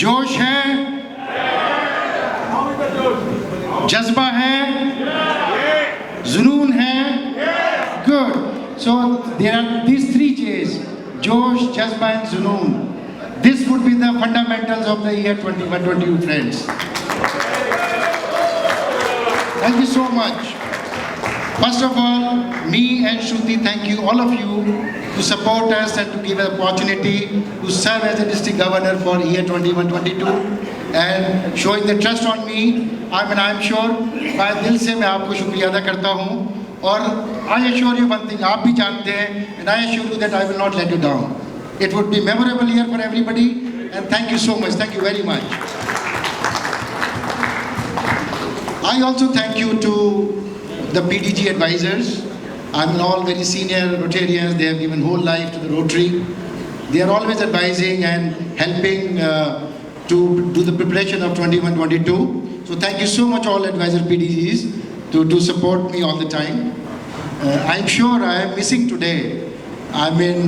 जोश है, जज्बा है, जुनून है. Good. So there are these three J's: Josh, Jazba and Junoon. This would be the fundamentals of the year 21-22, friends. Thank you so much. First of all, me and Shruti thank you, all of you, to support us and to give an opportunity to serve as a district governor for year 21-22 and showing the trust on me. I am sure, मैं दिल से मैं आपको शुक्रिया अदा करता हूँ और I assure you one thing, आप भी जानते हैं, and I assure you that I will not let you down. It would be memorable year for everybody, and thank you so much. Thank you very much. I also thank you to the PDG advisors. I mean, all very senior Rotarians. They have given whole life to the Rotary. They are always advising and helping to do the preparation of 21-22. So thank you so much, all advisor PDGs, to support me all the time. I'm sure I am missing today. I mean,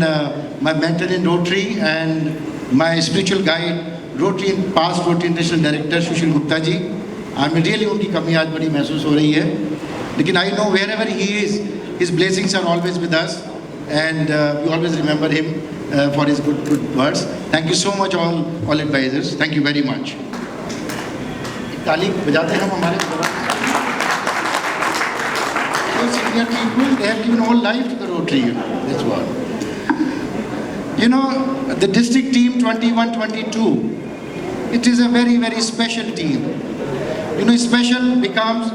my mentor in Rotary and my spiritual guide, Rotary past Rotary International Director Sushil Gupta ji. I mean, really उनकी कमी आज बड़ी महसूस हो रही है. लेकिन I know wherever he is, his blessings are always with us, and we always remember him for his good words. Thank you so much, all advisors. Thank you very much. ताली बजाते हैं हम हमारे senior people. They have given whole life to the Rotary. That's what. You know, the district team 21-22. It is a very, very special team. You know, special becomes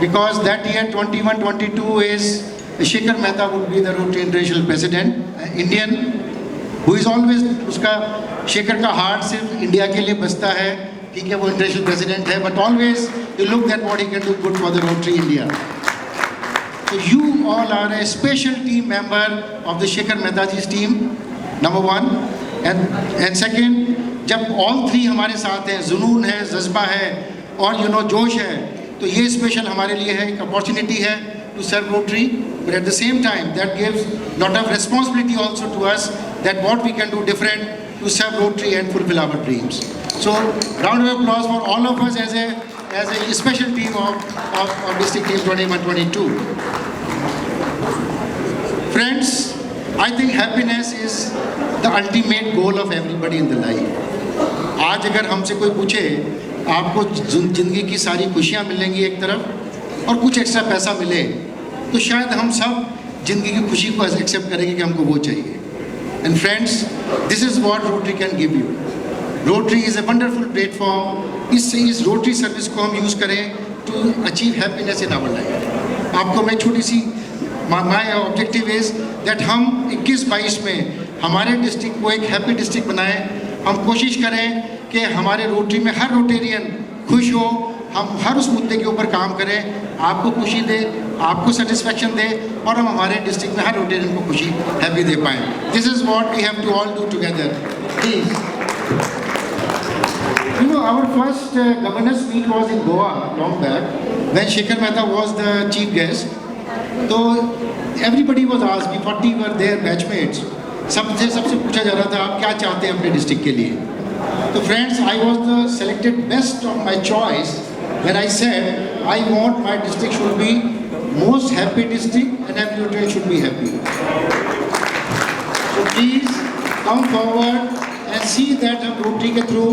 because that year 21-22 is Shekhar Mehta would be the Rotary International President, Indian, who is always उसका शेखर का heart सिर्फ India के लिए बसता है. ठीक है, वो इंटरनेशनल प्रेसिडेंट है, but always you look at what he can do good for the Rotary India. So you all are a special team member of the Shekhar Mehta ji's team, number one, and second, जब all three हमारे साथ हैं, जुनून है, जज्बा है और जोश है, तो ये स्पेशल हमारे लिए है, एक अपॉर्चुनिटी है to serve Rotary, but at the same time that gives lot of responsibility also to us, that what we can do different to serve Rotary and fulfill our dreams. So round of applause for all of us as a special team of district team 21-22. Friends, I think happiness is the ultimate goal of everybody in the life. आज अगर हमसे कोई पूछे आपको ज़िंदगी की सारी खुशियाँ मिलेंगी एक तरफ और कुछ एक्स्ट्रा पैसा मिले, तो शायद हम सब ज़िंदगी की खुशी को एक्सेप्ट करेंगे कि हमको वो चाहिए. And friends, this is what Rotary can give you. Rotary is a wonderful platform. इस रोटरी सर्विस को हम यूज़ करें to achieve happiness in our life. आपको मैं छोटी सी माय ऑब्जेक्टिव इज़ दैट हम 21-22 में हमारे डिस्ट्रिक्ट को एक हैप्पी डिस्ट्रिक्ट बनाएं. हम कोशिश करें कि हमारे रोटरी में हर रोटेरियन खुश हो, हम हर उस मुद्दे के ऊपर काम करें, आपको खुशी दे, आपको सेटिस्फेक्शन दे और हम हमारे डिस्ट्रिक्ट में हर रोटेरियन को खुशी हैप्पी दे पाएँ. This is what we have to all do together. Please. You know, our first governors meet was in Goa long back when Shekhar Mehta was the chief guest. So everybody was asked, we 40 were there batchmates. सबसे पूछा जा रहा था आप क्या चाहते हैं अपने डिस्ट्रिक्ट के लिए. तो friends, I was the selected best of my choice when I said I want my district should be most happy district and every Rotarian should be happy. So please come forward and see that हम rotary के through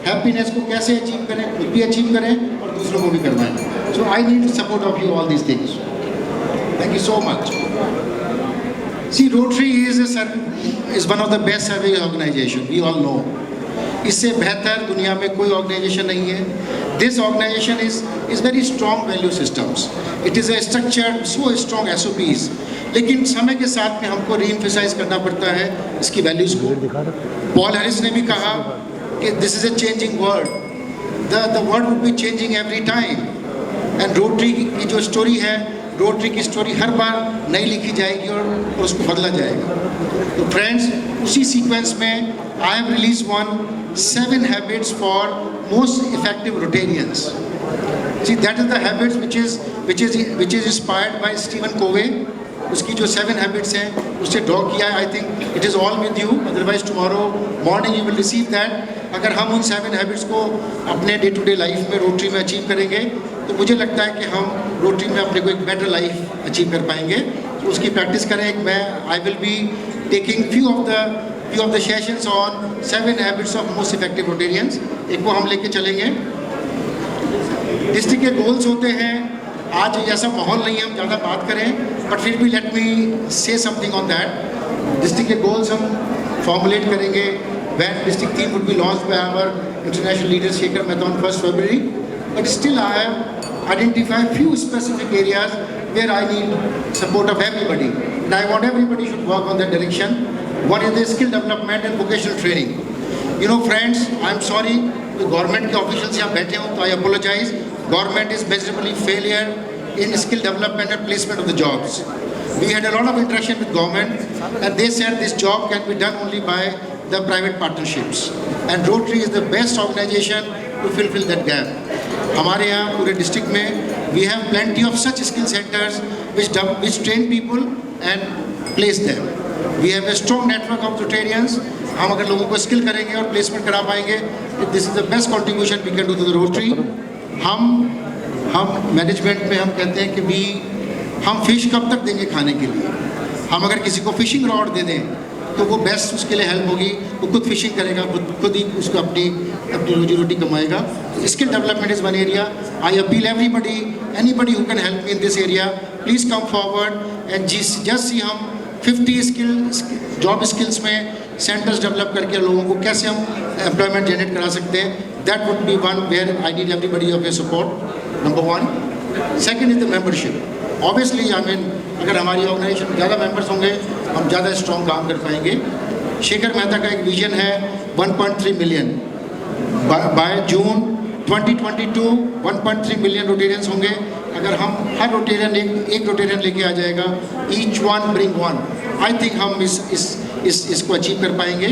happiness को कैसे achieve करें, खुद भी achieve करें और दूसरों को भी करवाएं. So I need support of you all these things. Thank you so much. See, Rotary is one of the best service organization. We all know. इससे बेहतर दुनिया में कोई organization नहीं है. This organization is very strong value systems. It is a structured, so strong SOPs. लेकिन समय के साथ में हमको re-emphasize करना पड़ता है इसकी values को. Paul Harris ने भी कहा कि this is a changing world. The world would be changing every time. And Rotary की जो story है, रोटरी की स्टोरी हर बार नई लिखी जाएगी और उसको बदला जाएगा. तो फ्रेंड्स, उसी सीक्वेंस में I have release 7 habits for most effective Rotarians. See, that is the habits which is inspired by Stephen Covey. उसकी जो 7 हैबिट्स हैं उससे ड्रॉ किया है. I think it is all with you, otherwise tomorrow morning you will receive that. अगर हम उन 7 habits को अपने डे टू डे लाइफ में रोटरी में अचीव करेंगे तो मुझे लगता है कि हम रोटरी में अपने को एक बेटर लाइफ अचीव कर पाएंगे। तो उसकी प्रैक्टिस करें। मैं I will be taking few of the sessions on 7 habits of most effective Rotarians। एक वो हम लेके चलेंगे। डिस्ट्रिक्ट के गोल्स होते हैं। आज ऐसा माहौल नहीं है हम ज़्यादा बात करें, बट फिर भी लेट मी से समथिंग ऑन दैट। डिस्ट्रिक्ट के गोल्स हम फॉर्मुलेट करेंगे when district theme would be launched by our international leader Shekhar Mehta on 1st February, but still I have identified few specific areas where I need support of everybody, and I want everybody should work on that direction. One is the skill development and vocational training. You know friends, I am sorry, the government के officials यहाँ बैठे हो तो I apologize. Government is miserably failure in skill development and placement of the jobs. We had a lot of interaction with government, and they said this job can be done only by the private partnerships, and Rotary is the best organization to fulfill that gap. हमारे यहाँ पूरे district में we have plenty of such skill centers which train people and place them. We have a strong network of Rotarians. हम अगर लोगों को skill करेंगे और प्लेसमेंट करा पाएंगे, this is the best contribution we can do to the Rotary. हम management में हम कहते हैं कि हम फिश कब तक देंगे खाने के लिए। हम अगर किसी को फिशिंग रॉड दे दें तो वो बेस्ट उसके लिए हेल्प होगी, वो खुद फिशिंग करेगा, खुद ही उसको अपनी रोजी रोटी कमाएगा। Skill development is one area. I appeal anybody who can help me in this area, please come forward and just see हम 50 जॉब स्किल्स में सेंटर्स डेवलप करके लोगों को कैसे हम एम्प्लॉयमेंट जनरेट करा सकते हैं। That would be one where I need everybody of your support, number 1। Second is the membership. Obviously अगर हमारी ऑर्गेनाइजेशन में ज़्यादा मेंबर्स होंगे हम ज़्यादा स्ट्रॉन्ग काम कर पाएंगे। शेखर मेहता का एक विजन है 1.3 million by June 2022। 1.3 million Rotarians होंगे। अगर हम हर रोटेरियन एक रोटेरियन लेके आ जाएगा, each one bring one, I think हम इसको अचीव कर पाएंगे।